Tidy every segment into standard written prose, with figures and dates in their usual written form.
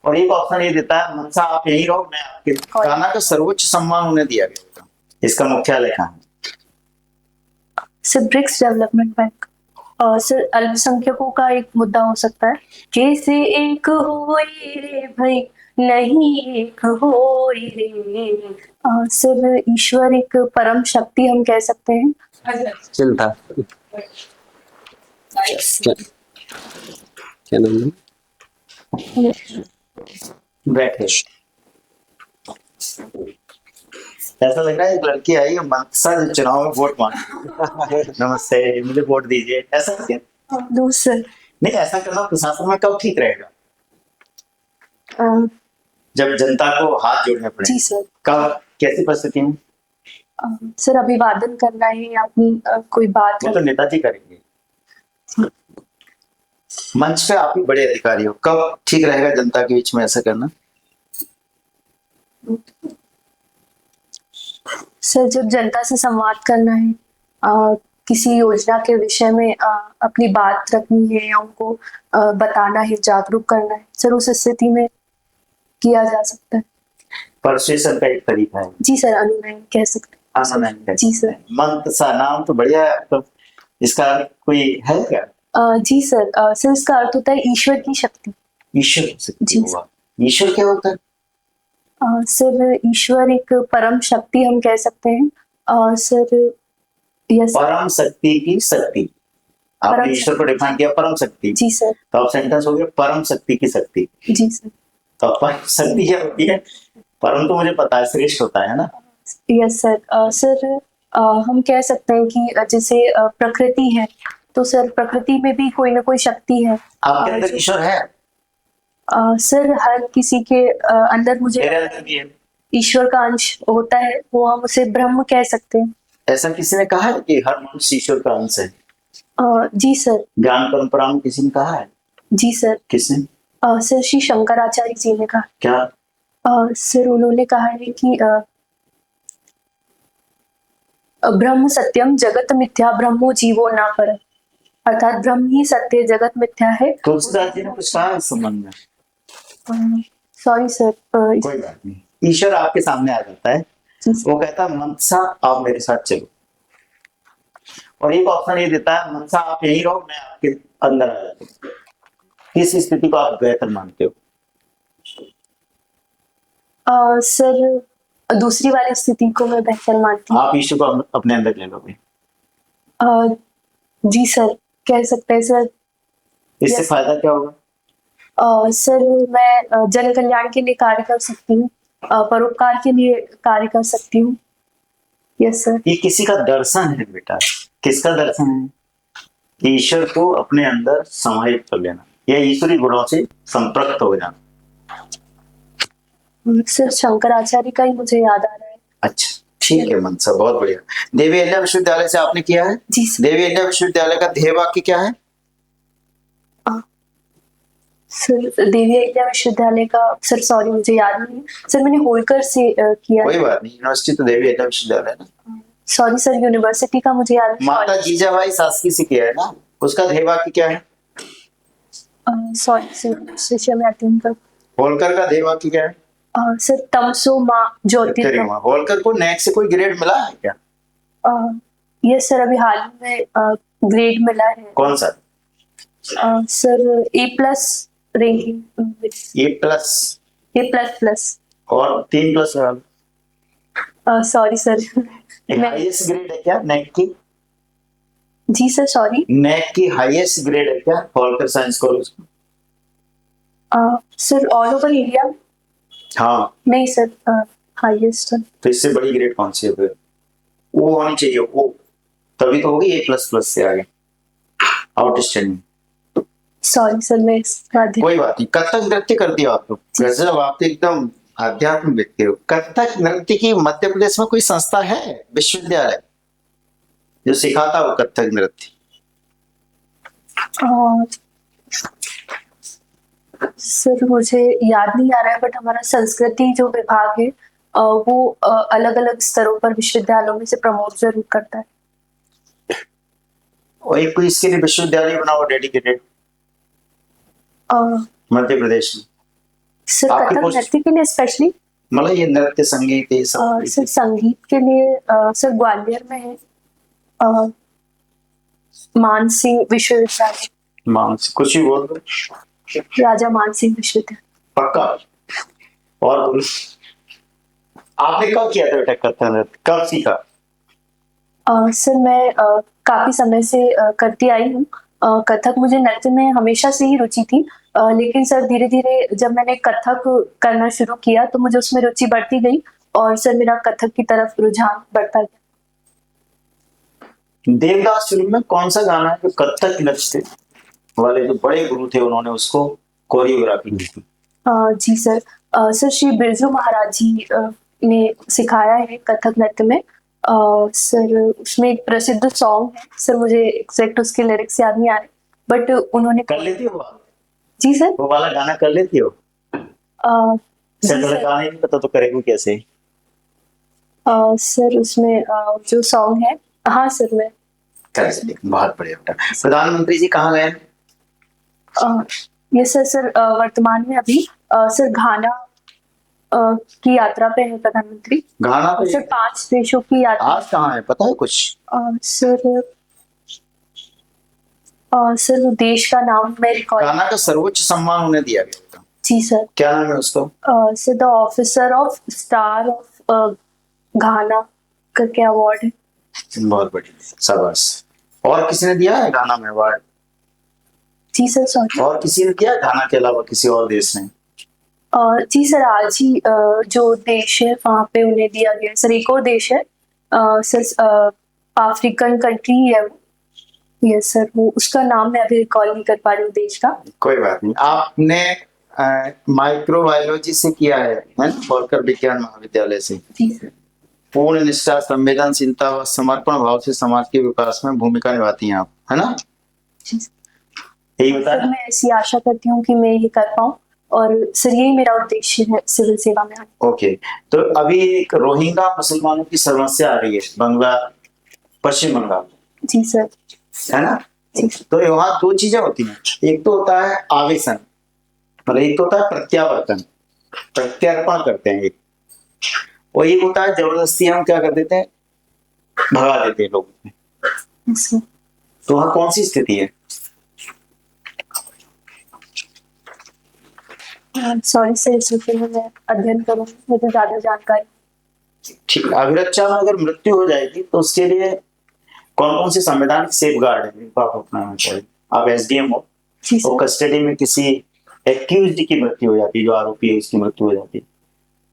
और एक ऑप्शन ये देता है मनसा आप यहीं रहो, मैं आपके गाना का सर्वोच्च सम्मान उन्हें दिया गया था। इसका मुख्यालय कहाँ है? Sir BRICS development bank. Sir अल्पसंख्यकों का एक मुद्दा हो सकता है, कैसे एक होई रे भाई नहीं एक होई रे। सर ईश्वर एक परम शक्ति हम कह सकते हैं। चलता क्या नाम है? बैठे। ऐसा लग रहा है एक लड़की आई है मनसा चुनाव में वोट मांग नमस्ते मुझे वोट दीजिए, ऐसा क्या? No sir. नहीं, ऐसा करना प्रशासन में कब ठीक रहेगा? जब जनता को हाथ जोड़ने पड़े। जी सर। कब, कैसी परिस्थिति में? सर अभिवादन करना है अपनी कोई बात वो तो नेताजी करेंगे। मंच पे आप ही बड़े अधिकारी हो, कब ठीक रहेगा जनता के बीच में ऐसा करना? सर जब जनता से संवाद करना है, किसी योजना के विषय में अपनी बात रखनी है या उनको बताना है, जागरूक करना है, सर उस स्थिति में किया जा सकता है। परसुएशन का एक तरीका है। जी सर, अनुनय कह सकते हैं। अनुनय। जी सर। मनसा नाम तो बढ़िया है आपका, इसका कोई है क्या? जी सर, सर इसका अर्थ होता है ईश्वर की शक्ति। ईश्वर की शक्ति। जी हुआ ईश्वर क्या होता है? सर ईश्वर एक परम शक्ति हम कह सकते हैं। Sir yes. परम शक्ति की शक्ति, आपने ईश्वर को डिफाइन किया परम शक्ति। जी सर। तो आप सेंटेंस हो गया परम शक्ति की शक्ति। जी सर। तो परम शक्ति क्या होती है? परम तो मुझे पता है श्रेष्ठ होता है ना? Yes sir. सर हम कह सकते हैं कि जैसे प्रकृति है, तो सर प्रकृति में भी कोई ना कोई शक्ति है। आपके अंदर ईश्वर है? सर हर किसी के अंदर मुझे मेरे अंदर भी है। ईश्वर का अंश होता है, वो हम उसे ब्रह्म कह सकते हैं। ऐसा किसी ने कहा है कि हर मनुष्य ईश्वर का अंश है? जी सर। ज्ञान परंपरा में किसी ने कहा है? जी सर। किसने? सर श्री शंकराचार्य जी ने कहा। क्या? सर उन्होंने कहा है कि ब्रह्म सत्यम जगत मिथ्या ब्रह्मो जीवो ना पर, अर्थात ब्रह्म ही सत्य जगत मिथ्या है। तुलसीदास जी ने कुछ कहा इस संबंध में? Sorry sir. कोई बात नहीं, ईश्वर आपके सामने आ जाता है, वो कहता है मनसा आप मेरे साथ चलो, और एक ऑप्शन ये देता है मनसा आप यहीं रहो, मैं आपके अंदर आ जाता हूँ। किस स्थिति को आप बेहतर मानते हो? सर दूसरी वाली स्थिति को मैं बेहतर मानती हूँ। आप ईश्वर को अपने अंदर ले लोगे? जी सर, कह सकते हैं सर। इससे फायदा क्या होगा? सर मैं जन कल्याण के लिए कार्य कर सकती हूँ, परोपकार के लिए कार्य कर सकती हूँ। Yes sir. ये किसी का दर्शन है बेटा। किसका दर्शन है? कि ईश्वर को अपने अंदर समाहित कर लेना या ईश्वरी गुणों से संपृक्त हो जाना। सर शंकराचार्य का ही मुझे याद आ रहा है। अच्छा ठीक है मनसा, बहुत बढ़िया। देवी अहिल्या विश्वविद्यालय से आपने किया है? जी सर। देवी अहिल्या विश्वविद्यालय का ध्येय वाक्य क्या है? सर देवी अहिल्या विश्वविद्यालय का, सर सॉरी मुझे याद नहीं है सर, मैंने होलकर से किया। कोई बात नहीं, यूनिवर्सिटी तो देवी अहिल्या विश्वविद्यालय ना। सॉरी सर, यूनिवर्सिटी का मुझे याद। माता जीजाबाई शासकी से किया है ना, उसका ध्येय वाक्य क्या है? सॉरी सर, शिष्य में अत्यंत। होलकर का ध्येय वाक्य क्या है? सर तमसो माँ ज्योतिर्गमय। होलकर को नेक से कोई ग्रेड मिला है क्या? यस सर, अभी हाल ही में ग्रेड मिला है। कौन सा? Sir A+ ranking. A plus? A++। और 3+ सॉरी सर। हाईएस्ट ग्रेड है क्या नेक की? जी सर सॉरी। नेक की हाईएस्ट ग्रेड है क्या Holkar science college? Sir all over India? हाँ। नहीं सर, हाईएस्ट सर। तो इससे बड़ी ग्रेड कौन सी है फिर? वो होनी चाहिए, वो तभी तो होगी A++ से आगे आउटस्टैंडिंग। सॉरी सर, मैं कोई बात नहीं। कथक नृत्य करती हो आप लोग? गजब, आप तो एकदम आध्यात्मिक व्यक्ति हो। कथक नृत्य की मध्य प्रदेश में कोई संस्था है, विश्वविद्यालय जो सिखाता हो कथक नृत्य? सर मुझे याद नहीं आ रहा है, बट हमारा संस्कृति जो विभाग है वो अलग अलग स्तरों पर विश्वविद्यालयों में से प्रमोट जरूर करता है। और एक कोई इसके लिए विश्वविद्यालय बनाओ डेडिकेटेड मध्य प्रदेश में। सर आपकी कथक पोस्ट- नृत्य के लिए स्पेशली मतलब ये नृत्य संगीत ये सब सर संगीत के लिए सर ग्वालियर में है अ, मानसिंह विश्वविद्यालय, मानस कुछ भी बोल दो राजा मानसिंह विश्वविद्यालय। पक्का। और बोलो, आपने कब किया था बेटा कथक नृत्य, कब सीखा? सर मैं काफी समय से करती आई हूँ। कथक मुझे नृत्य में हमेशा से ही रुचि थी, लेकिन सर धीरे धीरे जब मैंने कथक करना शुरू किया तो मुझे उसमें रुचि बढ़ती गई और सर मेरा कथक की तरफ रुझान बढ़ता गया। देवदास फिल्म में कौन सा गाना है जो कथक नृत्य वाले जो बड़े गुरु थे उन्होंने उसको कोरियोग्राफी की थी? जी सर, सर श्री बिरजू महाराज जी ने सिखाया है कथक नृत्य में। सर उसमें एक प्रसिद्ध सॉन्ग है, सर मुझे एग्जैक्ट उसके लिरिक्स याद नहीं आ रहे, बट उन्होंने कर लेती हो आप? जी सर। वो वाला गाना कर लेती हो? जी सर सर। गाना ही नहीं पता तो करेंगे कैसे? सर उसमें जो सॉन्ग है, हाँ सर मैं कर सकते हैं। बहुत बढ़िया बेटा। प्रधानमंत्री जी कहाँ गए? ये सर वर्तमान में अभी सर घाना की यात्रा पे है प्रधानमंत्री। घाना पे? सर 5 देशों की यात्रा। आज कहाँ है पता है कुछ? सर सर वो देश का नाम मैं रिकॉल। घाना का सर्वोच्च सम्मान उन्हें दिया गया था, जी सर। क्या नाम है उसको? Sir the officer of star of घाना करके अवार्ड है। बहुत बढ़िया, शाबाश। और किसी ने दिया है गाना में अवार्ड? जी सर सॉरी। और किसी ने दिया है गाना के अलावा किसी और देश ने? जी सर आज ही जो देश है वहाँ पे उन्हें दिया गया है। सर एक और देश है सर अफ्रीकन कंट्री है वो। यस सर, वो उसका नाम मैं अभी रिकॉल नहीं कर पा रही हूँ देश का। कोई बात नहीं। आपने माइक्रोबायोलॉजी से किया है ना, होलकर विज्ञान महाविद्यालय से। जी सर। पूर्ण निष्ठा, संवेदनशीलता व समर्पण भाव से समाज के विकास में भूमिका निभाती हैं आप, है ना? जी सर। यही सर बताया। मैं ऐसी आशा करती हूँ कि मैं ये कर पाऊँ और सर यही मेरा उद्देश्य है सिविल सेवा में आने। ओके, तो अभी एक रोहिंग्या मुसलमानों की समस्या आ रही है बंगला, पश्चिम बंगाल, जी सर। है ना? जी। तो वहाँ दो चीजें होती हैं, एक तो होता है आवेशन, मतलब एक तो होता है प्रत्यावर्तन, प्रत्यर्पण करते हैं एक, और एक होता है जबरदस्ती हम क्या कर देते हैं, भगा देते हैं लोग। Yes sir. तो वहाँ कौन सी स्थिति है? सॉरी सर, इस विषय में मैं अध्ययन करूँगी, मुझे ज्यादा जानकारी। ठीक है, अभिरक्षा में अगर मृत्यु हो जाएगी तो उसके लिए कौन कौन से संवैधानिक सेफ गार्ड है जिनको आप अपनाना चाहिए? आप एसडीएम हो जी और सर। कस्टडी में किसी एक्यूज्ड की मृत्यु हो जाती है, जो आरोपी है उसकी मृत्यु हो जाती है,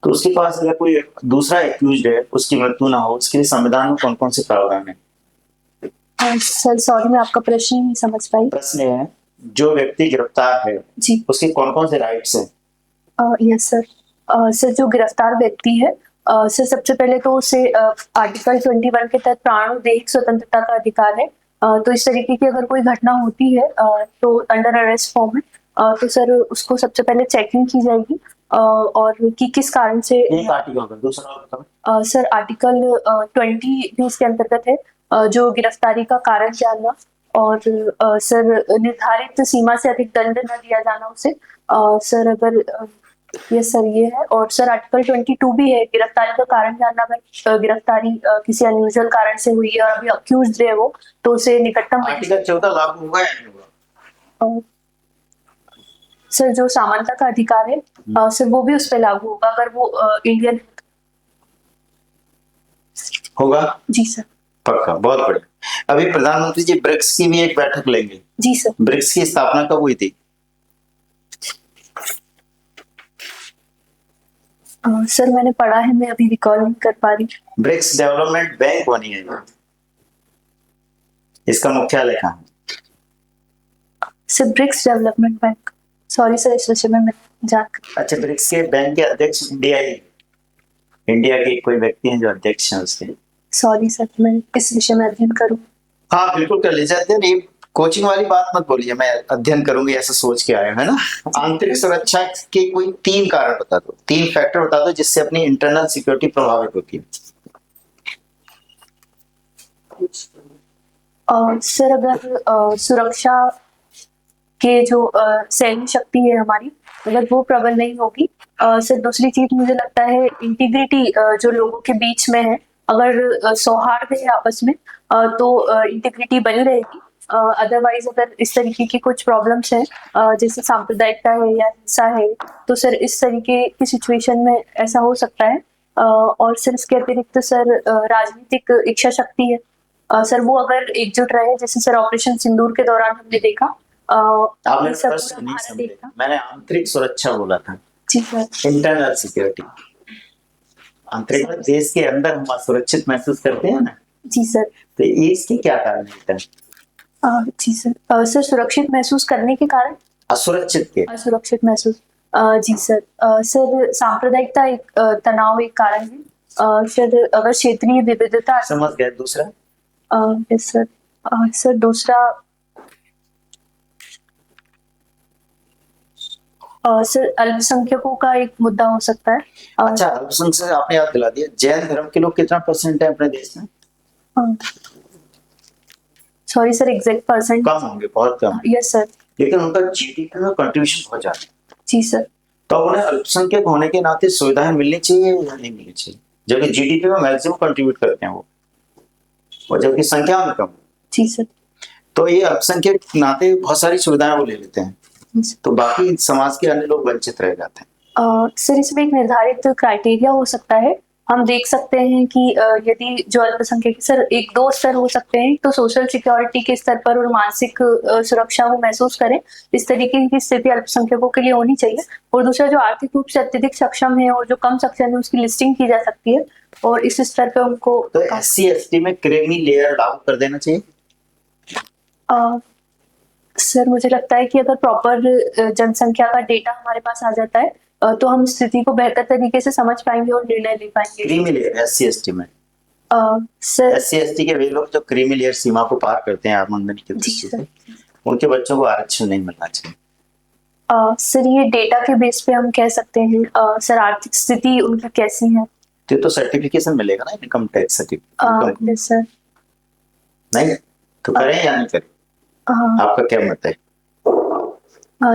तो उसके पास अगर कोई दूसरा एक्यूज्ड है उसकी मृत्यु ना हो, उसके लिए संविधान में कौन कौन से प्रावधान है? सर सॉरी मैं आपका प्रश्न नहीं समझ पाई। प्रश्न ये है, जो व्यक्ति गिरफ्तार है जी। उसके कौन कौन से राइट्स हैं? Yes sir. सर जो गिरफ्तार व्यक्ति है सर सबसे पहले तो उसे आर्टिकल 21 के तहत प्राणोदेहिक स्वतंत्रता का अधिकार है। तो इस तरीके की अगर कोई घटना होती है तो अंडर अरेस्ट फॉर्म है, तो सर उसको सबसे पहले चेकिंग की जाएगी और कि किस कारण से। एक आर्टिकल का, दूसरा बताओ। सर आर्टिकल 20 भी इसके अंतर्गत है, जो गिरफ्तारी का कारण जानना और सर निर्धारित सीमा से अधिक दंड न दिया जाना उसे। सर अगर ये सर ये है, और सर आर्टिकल 22 भी है, गिरफ्तारी का कारण जानना। अगर गिरफ्तारी किसी अनयूजुअल कारण से हुई है और अभी अक्यूज्ड है वो, तो उसे निकटतम आर्टिकल 14 लागू होगा या नहीं होगा? सर जो समानता का अधिकार है सर वो भी उस पर लागू होगा अगर वो इंडियन होगा। जी सर। पक्का, बहुत बढ़िया। अभी प्रधानमंत्री जी ब्रिक्स की भी एक बैठक लेंगे। जी सर। ब्रिक्स की स्थापना कब हुई थी? सर मैंने पढ़ा है, मैं अभी रिकॉल नहीं कर पा रही। ब्रिक्स डेवलपमेंट बैंक बनी है, इसका मुख्यालय कहाँ है? Sir BRICS development bank, sorry sir इस विषय में मैं जानकर। अच्छा, ब्रिक्स के बैंक के अध्यक्ष इंडिया के कोई व्यक्ति हैं जो अध्यक्ष हैं उसके? सॉरी सर, मैं इस विषय में अध्ययन करूँ। हाँ बिल्कुल कर लीजिए अध्ययन, ये कोचिंग वाली बात मत बोलिए, मैं अध्ययन करूंगी ऐसा सोच के आया है ना। आंतरिक सुरक्षा के कोई 3 कारण बता दो, 3 फैक्टर बता दो जिससे अपनी इंटरनल सिक्योरिटी प्रभावित होती है। सर अगर सुरक्षा के जो सैन्य शक्ति है हमारी, अगर वो प्रबल नहीं होगी, सर दूसरी चीज मुझे लगता है इंटीग्रिटी जो लोगों के बीच में है, अगर सौहार्द है आपस में, तो इंटीग्रिटी बनी रहेगी। अदरवाइज अगर इस तरीके की कुछ प्रॉब्लम्स है, जैसे सांप्रदायिकता है या हिंसा है, तो सर इस तरीके की सिचुएशन में ऐसा हो सकता है। और सर इसके अतिरिक्त सर राजनीतिक इच्छा शक्ति है, सर वो अगर एकजुट रहे, जैसे सर ऑपरेशन सिंदूर के दौरान हमने देखा, आप मेरा ये सब प्रश्न पूरा नहीं भारत समझे, देखा। मैंने आंतरिक सुरक्षा बोला था, जी सर। Internal security. आंतरिक में देश के अंदर हम असुरक्षित महसूस करते हैं ना, जी सर। तो ये इसके क्या कारण होता है? जी सर। सर सुरक्षित महसूस करने के कारण, असुरक्षित के असुरक्षित महसूस, जी सर। सर सांप्रदायिकता एक तनाव एक कारण है। सर अगर क्षेत्रीय विविधता, समझ गए। दूसरा यस सर। सर दूसरा, सर अल्पसंख्यकों का एक मुद्दा हो सकता है। अच्छा, अल्पसंख्यक आपने याद दिला दिया। जैन धर्म के लोग कितना % है अपने देश में? सॉरी सर, एग्जैक्ट परसेंट, कम होंगे, बहुत कम, यस सर। लेकिन उनका जीडीपी में कंट्रीब्यूशन बहुत ज्यादा है। जी सर। तो उन्हें अल्पसंख्यक होने के नाते सुविधाएं मिलनी चाहिए या नहीं मिलनी चाहिए, जबकि जीडीपी में मैक्सिमम कंट्रीब्यूट करते हैं वो, और जबकि संख्या में कम। जी सर। तो ये अल्पसंख्यक के नाते बहुत सारी सुविधाएं वो ले लेते हैं, तो बाकी समाज के अन्य लोग वंचित रह जाते हैं। सर इसमें एक निर्धारित क्राइटेरिया हो सकता है। हम देख सकते हैं कि यदि जो अल्पसंख्यक, सर एक दो स्तर हो सकते हैं, तो सोशल सिक्योरिटी के स्तर पर और मानसिक सुरक्षा वो महसूस करें, इस तरीके की स्थिति अल्पसंख्यकों के लिए होनी चाहिए। और दूसरा, जो आर्थिक रूप से अत्यधिक सक्षम है और जो कम सक्षम है, उसकी लिस्टिंग की जा सकती है, और इस स्तर पर उनको तो SC ST में क्रीमी लेयर लागू कर देना चाहिए। सर मुझे लगता है कि अगर प्रॉपर जनसंख्या का डेटा हमारे पास आ जाता है, तो हम स्थिति को बेहतर तरीके से समझ पाएंगे और निर्णय ले पाएंगे। क्रीमी लेयर SC ST में, सर SC ST के वे लोग जो क्रीमी लेयर सीमा को पार करते हैं आमदनी की दृष्टि से, उनके बच्चों को आरक्षण नहीं मिलना चाहिए। सर ये डेटा के बेस पे हम कह सकते हैं, सर आर्थिक स्थिति उनकी कैसी है, तो सर्टिफिकेशन मिलेगा ना, income tax certificate. Yes sir. नहीं तो करें या नहीं करें, आपका क्या मत है?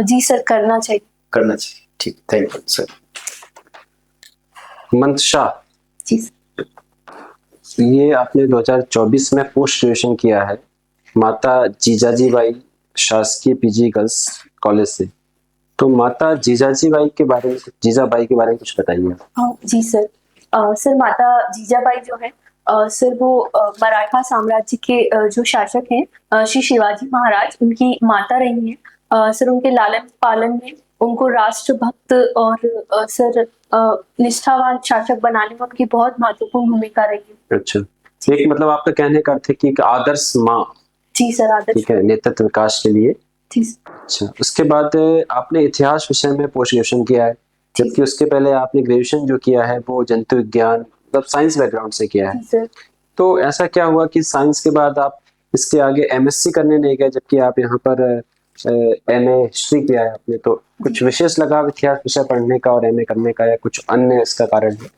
जी सर, करना चाहिए। करना चाहिए, ठीक, थैंक यू सर। मंशा, जी सर। ये आपने 2024 में पोस्ट ग्रेजुएशन किया है माता जीजाजी बाई शासकीय PG गर्ल्स कॉलेज से। तो माता जीजाजी बाई के बारे में, जीजाबाई के बारे में कुछ बताइए। जी सर। सर माता जीजाबाई जो है, सर वो मराठा साम्राज्य के जो शासक हैं, श्री शिवाजी महाराज, उनकी माता रही हैं। सर उनके लालन पालन में, उनको राष्ट्रभक्त और सर निष्ठावान शासक बनाने में उनकी बहुत महत्वपूर्ण भूमिका रही है। अच्छा, एक मतलब आपका कहने का अर्थ है कि एक आदर्श माँ। जी सर, आदर्श, ठीक है, नेतृत्व विकास के लिए। जी सर। अच्छा, उसके बाद आपने इतिहास विषय में पोस्ट ग्रेजुएशन किया है, जबकि उसके पहले आपने ग्रेजुएशन जो किया है वो जंतु विज्ञान, मतलब साइंस बैकग्राउंड से किया है। जी सर। तो ऐसा क्या हुआ कि साइंस के बाद आप इसके आगे MSc करने नहीं गए, जबकि आप यहाँ पर MA हिस्ट्री किया है आपने? तो कुछ विशेष लगाव इतिहास विषय पढ़ने का और MA करने का, या कुछ अन्य इसका कारण है?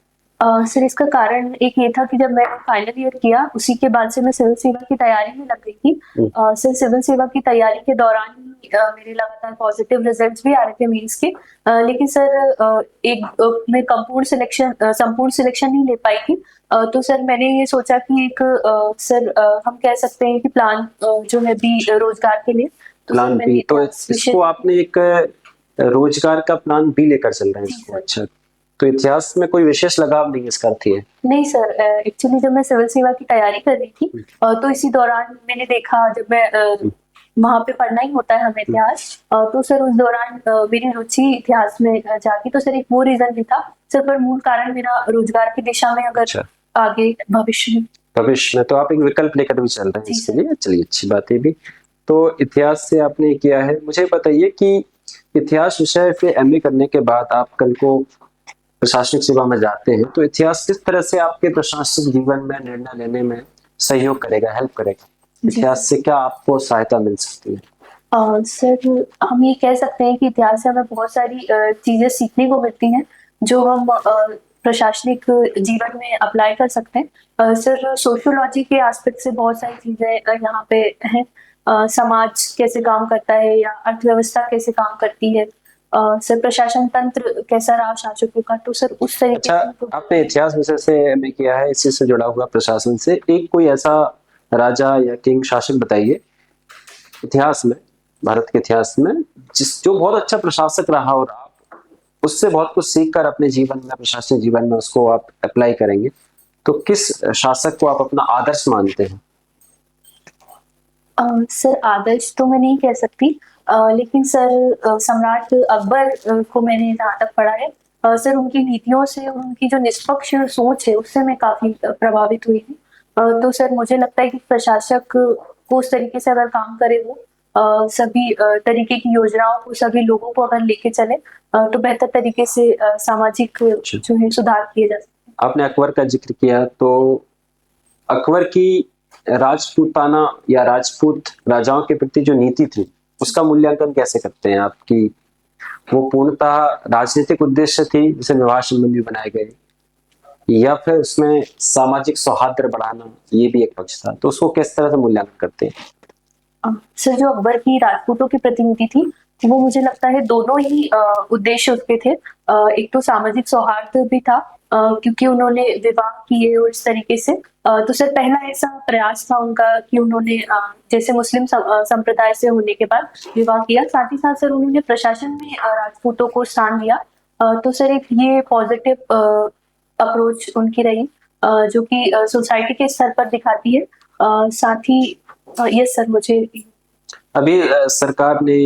सर इसका कारण एक ये था कि जब मैं फाइनल ईयर किया, उसी के बाद से मैं सिविल सेवा की तैयारी में लग गई थी। सर सिविल सेवा की तैयारी के दौरान ही मेरे लगातार पॉजिटिव रिजल्ट्स भी आ रहे थे मेंस के, लेकिन सर मैं संपूर्ण सिलेक्शन नहीं ले पाई थी। तो सर मैंने ये सोचा कि एक सर हम कह सकते हैं कि प्लान जो है भी रोजगार के लिए, तो प्लान बी, तो इसको आपने एक रोजगार का प्लान बी लेकर चल रहे हैं इसको। अच्छा, तो इतिहास में कोई विशेष लगाव नहीं इसका अर्थ है? नहीं सर, एक्चुअली जब मैं सिविल सेवा की तैयारी कर रही थी, तो इसी दौरान मैंने देखा, जब मैं वहाँ पे पढ़ना ही होता है हमें इतिहास, तो सर उस दौरान मेरी रुचि इतिहास में जागी। तो सर एक वो रीजन भी था सर, पर मूल कारण मेरा रोजगार की दिशा में अगर आगे भविष्य में, तो आप एक विकल्प लेकर भी चल रहे हैं इसके लिए। चलिए, अच्छी बात है भी। तो इतिहास से आपने किया है, मुझे बताइए कि इतिहास विषय से MA करने के बाद आप कल को प्रशासनिक सेवा में जाते हैं, तो इतिहास किस तरह से आपके प्रशासनिक जीवन में निर्णय लेने में सहयोग करेगा, हेल्प करेगा? इतिहास से क्या आपको सहायता मिल सकती है? सर हम ये कह सकते हैं कि इतिहास से हमें बहुत सारी चीजें सीखने को मिलती हैं, जो हम प्रशासनिक जीवन में अप्लाई कर सकते हैं। सर सोशियोलॉजी के एस्पेक्ट से बहुत सारी चीजें यहाँ पे हैं। समाज कैसे काम करता है या अर्थव्यवस्था कैसे काम करती है, सर प्रशासन तंत्र कैसा रहा शासकों का, तो सर उस तरीके अच्छा, से आपने इतिहास विषय से एमए किया है, इसी से जुड़ा हुआ प्रशासन से एक कोई ऐसा राजा या किंग शासक बताइए इतिहास में, भारत के इतिहास में, जो बहुत अच्छा प्रशासक रहा और आप उससे बहुत कुछ सीख कर अपने जीवन में, प्रशासनिक जीवन में उसको आप अप्लाई करेंगे, तो किस शासक को आप अपना आदर्श मानते हैं? सर आदर्श तो मैं नहीं कह सकती, लेकिन सर सम्राट अकबर को मैंने जहाँ तक पढ़ा है, सर उनकी नीतियों से और उनकी जो निष्पक्ष सोच है उससे मैं काफी प्रभावित हुई थी। तो सर मुझे लगता है कि प्रशासक को उस तरीके से अगर काम करे वो सभी तरीके की योजनाओं को सभी लोगों को अगर लेके चले, तो बेहतर तरीके से सामाजिक जो है सुधार किए जा सकते आपने अकबर का जिक्र किया, तो अकबर की राजपूताना या राजपूत राजाओं के प्रति जो नीति थी उसका मूल्यांकन कैसे करते हैं आपकी? वो पूर्णतः राजनीतिक उद्देश्य थी, जैसे विवाह संबंधी बनाए गए, या फिर उसमें सामाजिक सौहार्द बढ़ाना ये भी एक पक्ष था, तो उसको किस तरह से मूल्यांकन करते हैं? सर जो अकबर की राजपूतों की प्रतिनिधि थी वो मुझे लगता है दोनों ही उद्देश्य उसके थे। एक तो सामाजिक सौहार्द भी था, क्योंकि उन्होंने विवाह किए और इस तरीके से, तो सर पहला ऐसा प्रयास था उनका कि उन्होंने जैसे मुस्लिम संप्रदाय से होने के बाद विवाह किया, साथ ही साथ सर उन्होंने प्रशासन में राजपूतों को स्थान दिया। तो सर एक ये पॉजिटिव अप्रोच उनकी रही, जो कि सोसाइटी के स्तर पर दिखाती है। साथ ही यस सर मुझे अभी सरकार ने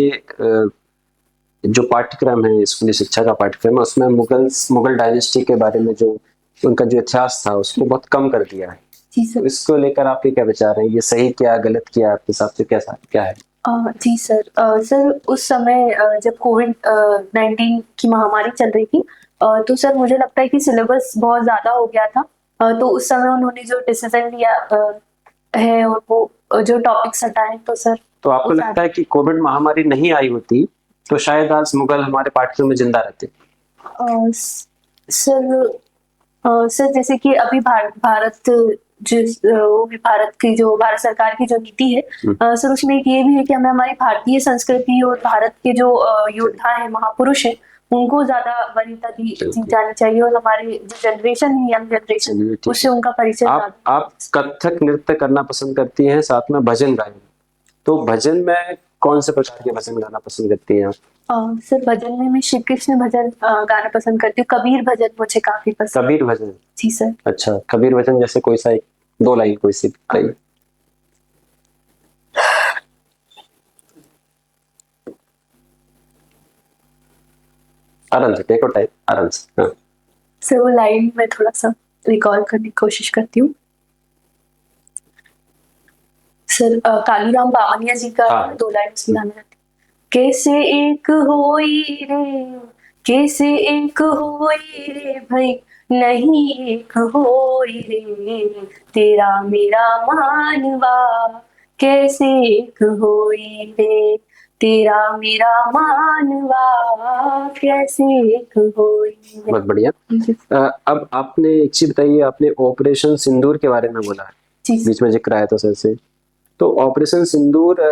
जो पाठ्यक्रम है, स्कूली शिक्षा का पाठ्यक्रम है, उसमें मुगल डायनेस्टी के बारे में जो उनका जो इतिहास था उसको बहुत कम कर दिया है। जी तो सर। इसको लेकर आपके क्या विचार हैं? ये सही किया, गलत किया, आपके हिसाब से कैसा क्या है? जी सर, सर उस समय जब कोविड 19 की महामारी चल रही थी, तो सर मुझे लगता है कि सिलेबस बहुत ज्यादा हो गया था। तो उस समय उन्होंने जो डिसीजन लिया है और वो जो टॉपिक्स हटाए, तो सर तो आपको उस लगता है कि कोविड महामारी नहीं आई होती तो शायद आज मुगल हमारे पाठ्यक्रम में जिंदा रहते? सर सर जैसे कि अभी भारत भारत की जो भारत सरकार की जो नीति है, सर उसमें एक ये भी है कि हमें हमारी भारतीय संस्कृति और भारत के जो योद्धा है, महापुरुष है, उनको ज्यादा वरीयता दी जानी चाहिए, और हमारी जो जनरेशन है, यंग जनरेशन, उससे उनका परिचय आप कथक नृत्य करना पसंद करती हैं, साथ में भजन गायन, तो भजन में कौन से प्रकार के भजन गाना पसंद करती हैं आप? सर भजन में मैं श्री कृष्ण भजन गाना पसंद करती हूँ। कबीर भजन मुझे काफी पसंद। कबीर भजन? जी सर। अच्छा, कबीर भजन जैसे कोई सा एक दो लाइन कोई सी बताइए। आराम से टेक टाइप, आराम से। हाँ। सर वो लाइन मैं थोड़ा सा रिकॉल करने की कोशिश करती हूँ। सर कालूराम बावनिया जी का हाँ। 2 लाइन उसमें गाना है। कैसे एक होई रे, कैसे एक होई रे भाई, नहीं एक होई रे, तेरा मेरा मानवा, कैसे एक होई रे, तेरा मेरा मानवा, कैसे एक होई रे। बहुत बढ़िया। अब आपने एक चीज बताइए, आपने ऑपरेशन सिंदूर के बारे में बोला, बीच में जिक्र आया था सर से, तो ऑपरेशन सिंदूर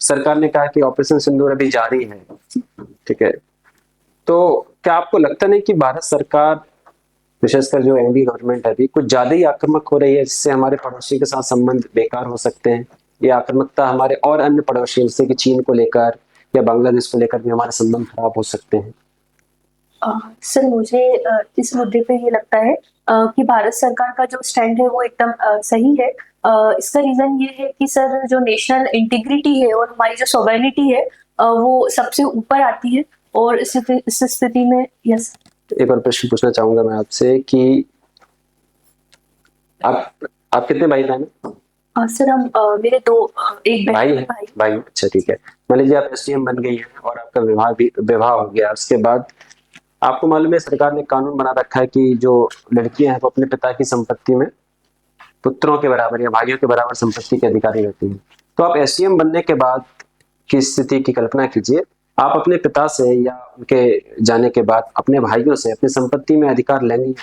सरकार ने कहा कि ऑपरेशन सिंदूर अभी जारी है, ठीक है, तो क्या आपको लगता नहीं कि भारत सरकार, विशेषकर जो एनडीए गवर्नमेंट है अभी, कुछ ज्यादा ही आक्रामक हो रही है, जिससे हमारे पड़ोसी के साथ संबंध बेकार हो सकते हैं? ये आक्रामकता हमारे और अन्य पड़ोसियों, जैसे कि चीन को लेकर या बांग्लादेश को लेकर भी हमारे संबंध खराब हो सकते हैं? सर मुझे इस मुद्दे पे ये लगता है कि भारत सरकार का जो स्टैंड है वो एकदम सही है। इसका रीजन ये है कि सर जो नेशनल इंटीग्रिटी है और हमारी जो सॉवरेनिटी है, वो सबसे ऊपर आती है, और इस स्थिति में यस। एक और प्रश्न पूछना चाहूंगा मैं आपसे कि आप कितने भाई बहन हैं? सर हम मेरे 2 एक भाई बहन है? भाई। भाई, अच्छा ठीक है। मान लीजिए आप एसडीएम बन गई हैं और आपका विवाह हो गया, उसके बाद आपको मालूम है सरकार ने कानून बना रखा है कि जो लड़कियां हैं वो अपने पिता की संपत्ति में पुत्रों के बराबर या भाइयों के बराबर संपत्ति के अधिकारी रहती हैं। तो आप एसडीएम बनने के बाद की स्थिति की कल्पना कीजिए, आप अपने पिता से या उनके जाने के बाद अपने भाइयों से अपनी संपत्ति में अधिकार लेंगे?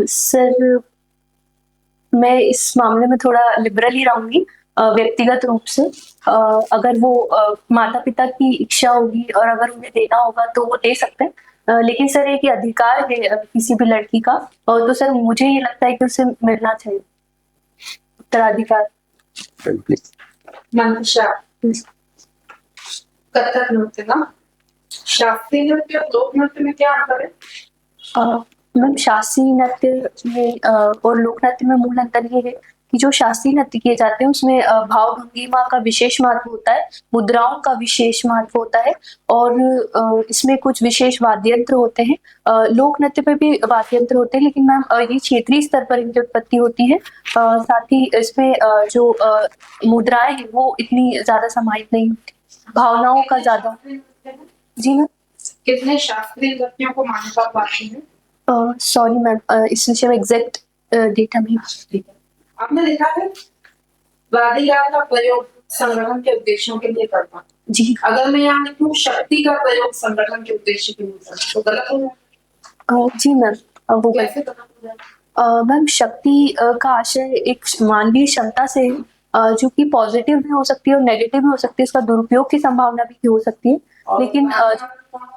सर मैं इस मामले में थोड़ा लिबरल ही रहूंगी, व्यक्तिगत रूप से अगर वो माता पिता की इच्छा होगी और अगर उन्हें देना होगा तो वो दे सकते हैं। लेकिन सर एक ये अधिकार है किसी भी लड़की का, और तो सर मुझे ये लगता है कि उसे मिलना चाहिए उत्तराधिकार। प्लीज। मंशा, कथक नृत्य ना, शास्त्रीय नृत्य और लोक नृत्य में क्या अंतर है? मैम शास्त्रीय नृत्य में और लोक नृत्य में मूल अंतर ये है कि जो शास्त्रीय नृत्य किए जाते हैं उसमें भाव भंगिमा का विशेष महत्व होता है, मुद्राओं का विशेष महत्व होता है, और इसमें कुछ विशेष वाद्य यंत्र होते हैं। लोक नृत्य पे भी वाद्य यंत्र होते हैं, लेकिन मैम ये क्षेत्रीय स्तर पर इनकी उत्पत्ति होती है। साथ ही इसमें जो मुद्राएं हैं वो इतनी ज्यादा समाहित नहीं होती, भावनाओं का ज्यादा। जी मैम। कितने शास्त्रीय नृत्यों को मान्यता पाते हैं? सॉरी मैम, इस विषय में एग्जैक्ट डेटा नहीं। ठीक है। आपने लिखा है वादियार का प्रयोग संगठन के उद्देश्यों के लिए करना। जी अगर मैं यहाँ लिखूं शक्ति का प्रयोग संगठन के उद्देश्य के लिए करना तो गलत हो जाएगा? जी मैम, वो कैसे गलत हो जाएगा? मैम शक्ति का आशय एक मानवीय क्षमता से है, जो कि पॉजिटिव भी हो सकती है और नेगेटिव भी हो सकती है, इसका दुरुपयोग की संभावना भी हो सकती है। और लेकिन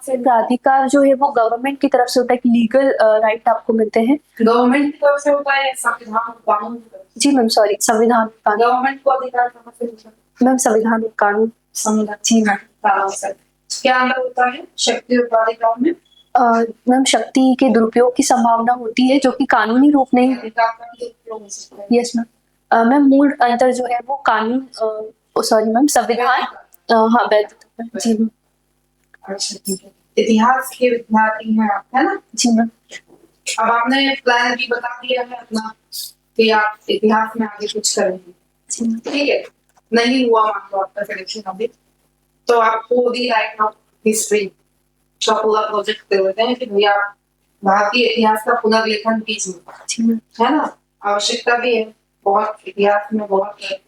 से प्राधिकार जो है वो गवर्नमेंट की तरफ से होता है कि लीगल राइट आपको मिलते हैं। गवर्नमेंट की तरफ से होता है या संविधान और कानून की तरफ जी मैम, सॉरी, संविधान कानून। गवर्नमेंट को अधिकार कहाँ से मिलता है? मैम संविधान और कानून। संविधान जी मैम। कानून से। क्या अंदर होता है शक्ति और प्राधिकार में? मैम शक्ति के दुरुपयोग की संभावना होती है जो कि कानूनी रूप नहीं है। अधिकार का भी उपयोग हो सकता है। Yes ma'am. मैम मूल अंतर जो है वो कानून, सॉरी मैम, संविधान, हाँ वैध। जी मैम। अच्छा ठीक है। इतिहास के विद्यार्थी हैं आप, है ना? जी मैम। अब आपने प्लान भी बता दिया है अपना कि आप इतिहास में आगे कुछ करेंगे, जी मैम। ठीक है? नहीं हुआ मान लो आपका सिलेक्शन अभी, तो आपको दी राइट ऑफ हिस्ट्री का पूरा प्रोजेक्ट दे देते हैं कि भैया आप भारतीय इतिहास का पुनर्लेखन कीजिए, जी मैम। है ना? आवश्यकता भी है, बहुत इतिहास में बहुत है।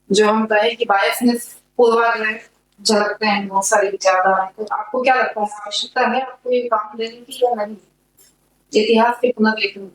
जो हम कहें कि बायसनेस पूर्वाग्रह झलकते हैं, बहुत सारी विचारधाराएं। तो आपको क्या लगता है आवश्यकता है आपको ये काम देने की या नहीं इतिहास के पुनर्लेखन?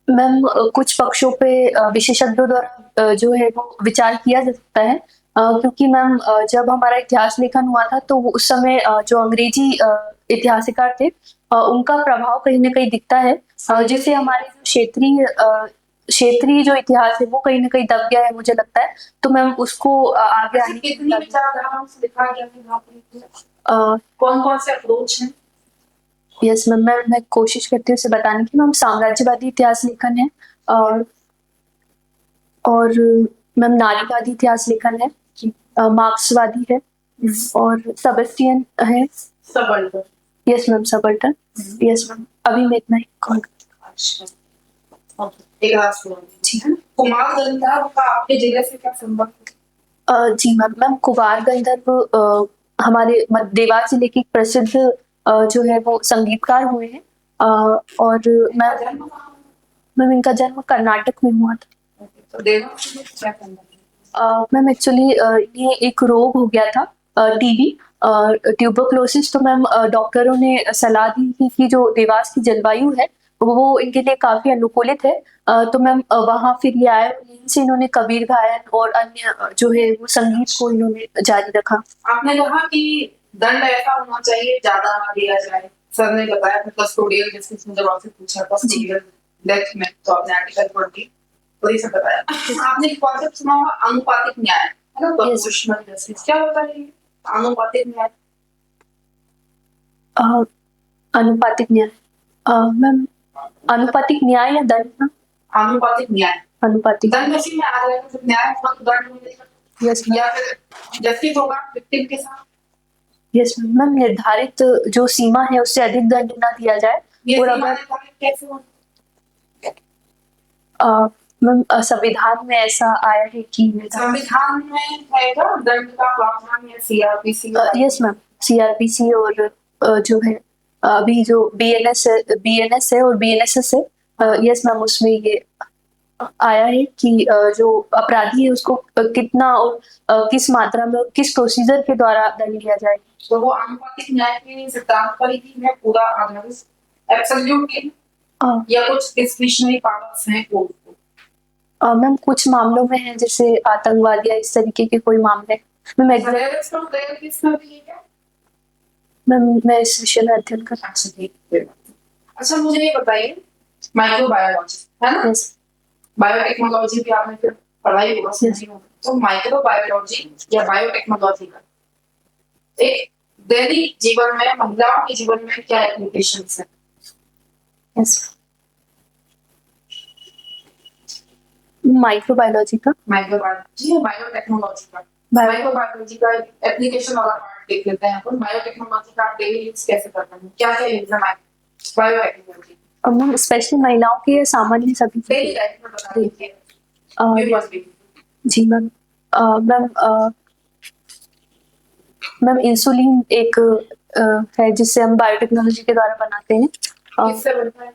मैम कुछ पक्षों पे विशेषज्ञों द्वारा जो है वो विचार किया जा सकता है, क्योंकि मैम जब हमारा इतिहास लेखन हुआ था तो उस समय जो अंग्रेजी इतिहासकार थे उनका प्रभाव कहीं ना कहीं दिखता है, जिससे हमारे जो क्षेत्रीय जो इतिहास है वो कहीं ना कहीं दब गया है मुझे लगता है। तो मैम उसको आगे आने की कितनी विचारधाराओं से लिखा गया है भारतीय? कौन कौन से अप्रोच हैं? यस मैम, मैं कोशिश करती हूँ उसे बताने की। मैम साम्राज्यवादी इतिहास लेखन है, और मैम नारीवादी इतिहास लेखन है, मार्क्सवादी है, और सेबेस्टियन है। Subaltern. Yes ma'am, subaltern. Yes ma'am, अभी मैं इतना ही कॉल। एक लास्ट जी कुमार गंधर्व का आपके जिले से क्या संबंध है? जी मैम कुमार गंधर्व हमारे देवास जिले की प्रसिद्ध जो है वो संगीतकार हुए हैं, और मैम इनका जन्म कर्नाटक में हुआ था। तो देवास में क्या संबंध है? मैम एक्चुअली ये एक रोग हो गया था, टीबी, ट्यूबरक्लोसिस। तो मैम डॉक्टरों ने सलाह दी थी कि जो देवास की जलवायु है वो इनके लिए काफी अनुकूलित है। तो मैम वहाँ फिर ये आए, यहीं से इन्होंने कबीर गायन और अन्य जो है वो संगीत को इन्होंने जारी रखा। आपने कहा कि दंड ऐसा होना चाहिए ज्यादा ना दिया जाए। सर ने बताया था कस्टोडियल जस्टिस में जब आपसे पूछा कस्टोडियल डेथ में तो आपने आर्टिकल 20 और ये सब बताया। आपने एक कॉन्सेप्ट सुना होगा आनुपातिक न्याय, है ना? प्रोपोर्शनल जस्टिस क्या होता है ये? आनुपातिक न्याय। अनुपातिक न्याय मैम, अनुपातिक न्याय या दंड? आनुपातिक न्याय। अनुपातिक दंड उसी में आ जाएगा, जब न्याय होगा तो दंड मिलेगा। यस या फिर जस्टिस होगा विक्टिम के साथ। यस मैम, निर्धारित जो सीमा है उससे अधिक दंड ना दिया जाए। ये और सीमा अगर निर्धारित कैसे होगी? मैम संविधान में ऐसा आया है कि संविधान में रहेगा दंड का प्रावधान या सीआरपीसी? यस मैम, सीआरपीसी और जो है अभी जो बीएनएस है और बीएनएसएस है, यस मैम उसमें ये आया है कि जो अपराधी है उसको कितना और किस मात्रा में और किस प्रोसीजर के द्वारा दंड दिया जाए। तो वो आनुपातिक न्याय के सिद्धांत पर ही है पूरा आधारित एब्सोल्यूटली, या कुछ डिस्क्रिशनरी पावर्स हैं कोर्ट को? मैम कुछ मामलों में है जैसे आतंकवाद या इस तरीके के कोई मामले। मैम मैं इस विषय में अध्ययन कर। अच्छा ठीक है। अच्छा मुझे ये बताइए, माइक्रोबायोलॉजी है ना, यस बायोटेक्नोलॉजी भी आपने फिर पढ़ाई होगा समझी होगी, तो माइक्रोबायोलॉजी या बायोटेक्नोलॉजी का एक दैनिक जीवन में, महिलाओं के जीवन में क्या एप्लीकेशंस है? यस माइक्रोबायोलॉजी का माइक्रोबायोलॉजी या बायोटेक्नोलॉजी का? माइक्रोबायोलॉजी का एप्लीकेशन वाला पार्ट देख लेते हैं अपन। बायोटेक्नोलॉजी का आप डेली यूज कैसे करते हैं, क्या क्या यूज है बायोटेक्नोलॉजी मैम स्पेशली महिलाओं के या सामान्य सभी के डेली लिए? लाइफ में बता दीजिए। Uh, You must be. जी मैम मैम मैम इंसुलिन एक है जिससे हम बायोटेक्नोलॉजी के द्वारा बनाते हैं। किससे बनता है?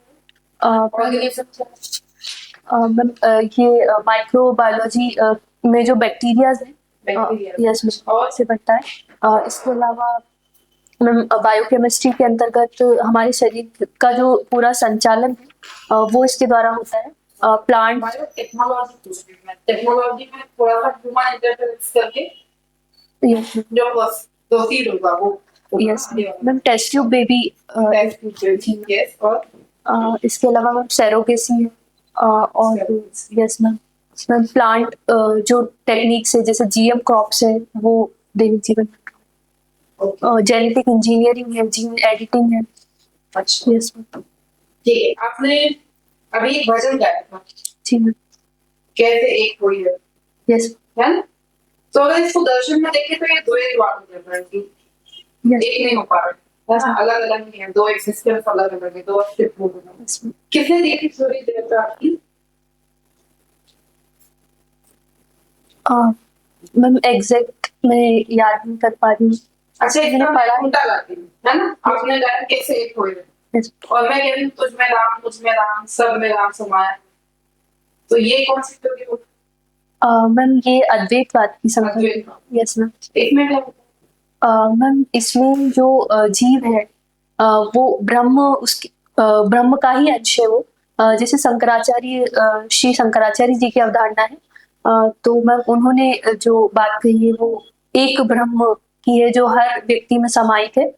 ऑर्गेनिज्म से? मैम ये माइक्रोबायोलॉजी में जो बैक्टीरियाज हैं बैक्टीरिया यस और से बनता है। इसके अलावा मैम बायोकेमिस्ट्री के अंतर्गत हमारे शरीर का जो पूरा संचालन है वो इसके द्वारा होता है। प्लांट बायोटेक्नोलॉजी पूछ रही हूँ मैं। टेक्नोलॉजी में थोड़ा सा ह्यूमन इंटरफेरेंस करके यस जो बस प्रोसीड होगा वो yes ma'am test tube baby yes. और इसके अलावा मैम सेरोगेसी है और यस मैम मैम प्लांट जो टेक्निक्स है जैसे जीएम क्रॉप्स है वो दैनिक जीवन जेनेटिक इंजीनियरिंग है, जीन एडिटिंग है। अच्छा यस मैम ठीक है। आपने अभी एक भजन गाया था, जी मैम कैसे एक हुई यस है ना? तो अगर इसको दर्शन में देखें तो ये दो एक बात हो रहा है कि यस एक नहीं हो पा रहा है ना, अलग अलग नहीं है, दो एक्सिस्टेंस अलग अलग है, दो अस्तित्व है। यस मैम किसने दी थी स्टोरी देवता आपकी? मैम एग्जैक्ट मैं याद नहीं कर पा रही हूँ। अच्छा मैंने इसका पढ़ा मैं है। उल्टा गाती हूँ है ना, आपने गाया कैसे एक हुए यस और मैं कह रही हूँ तुझ में राम, मुझ में राम, सब में राम समाया, तो ये कौन सी स्टोरी हो? मैम ये अद्वैतवाद की संकल्पना। अद्वैतवाद। यस मैम एक मिनट है। मैम इसमें जो जीव है वो ब्रह्म उसके ब्रह्म का ही अंश है वो। जैसे शंकराचार्य श्री शंकराचार्य जी की अवधारणा है। तो मैम उन्होंने जो बात कही है वो एक ब्रह्म की है जो हर व्यक्ति में समाहित है।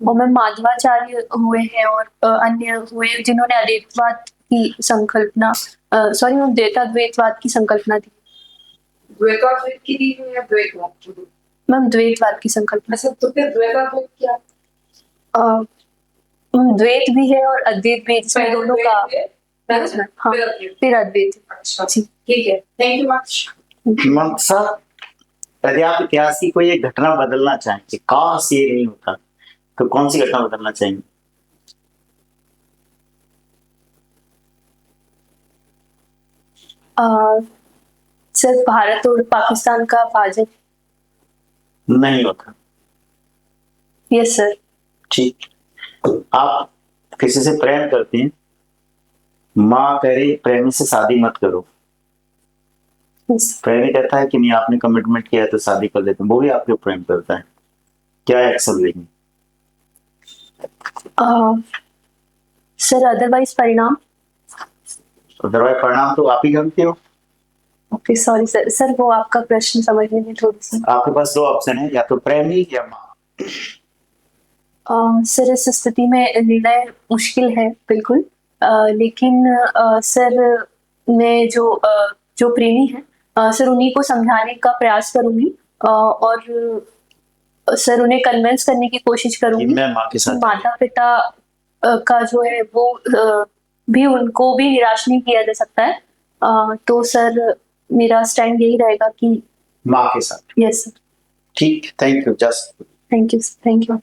और मैम माधवाचार्य हुए हैं और अन्य हुए जिन्होंने अद्वैतवाद की संकल्पना सॉरी मैम द्वैताद्वैतवाद की संकल्पना दी। द्वैताद्वैत की दी हुई है, द्वैतवाद की दी? मैम द्वैतवाद की संकल्पना। अच्छा तो फिर द्वैताद्वैत क्या? अ, द्वैत भी है और अद्वैत भी है जिसमें दोनों का Yes, ma'am. हाँ फिर अद्वैत। अच्छा जी ठीक है, थैंक यू मच। मनसा, यदि आप इतिहास की कोई एक घटना बदलना चाहें कि काश ये नहीं होता, तो कौन सी घटना बदलना चाहेंगे? सर भारत और पाकिस्तान का विभाजन। नहीं होता। Yes sir. ठीक। आप किसी से प्रेम करते हैं, माँ कह रही प्रेमी से शादी मत करो, यस प्रेमी कहता है कि नहीं आपने कमिटमेंट किया है तो शादी कर लेते हैं, वो भी आपके प्रेम करता है, क्या एक्शन लेंगे? सर अदरवाइज परिणाम। अदरवाइज परिणाम तो आप ही जानते हो। Okay sorry sir. सर वो आपका प्रश्न समझने में थोड़ी सी आपके पास दो ऑप्शन है, या तो प्रेमी या माँ। सर इस स्थिति में निर्णय मुश्किल है बिल्कुल। लेकिन सर मैं जो प्रेमी है सर उन्हीं को समझाने का प्रयास करूंगी और सर उन्हें कन्विंस करने की कोशिश कि करूंगी मैं माँ के कि साथ माता पिता का जो है वो भी उनको भी निराश नहीं किया जा सकता है। तो सर मेरा स्टैंड यही रहेगा कि माँ के साथ। Yes sir. ठीक, thank you. Just thank you.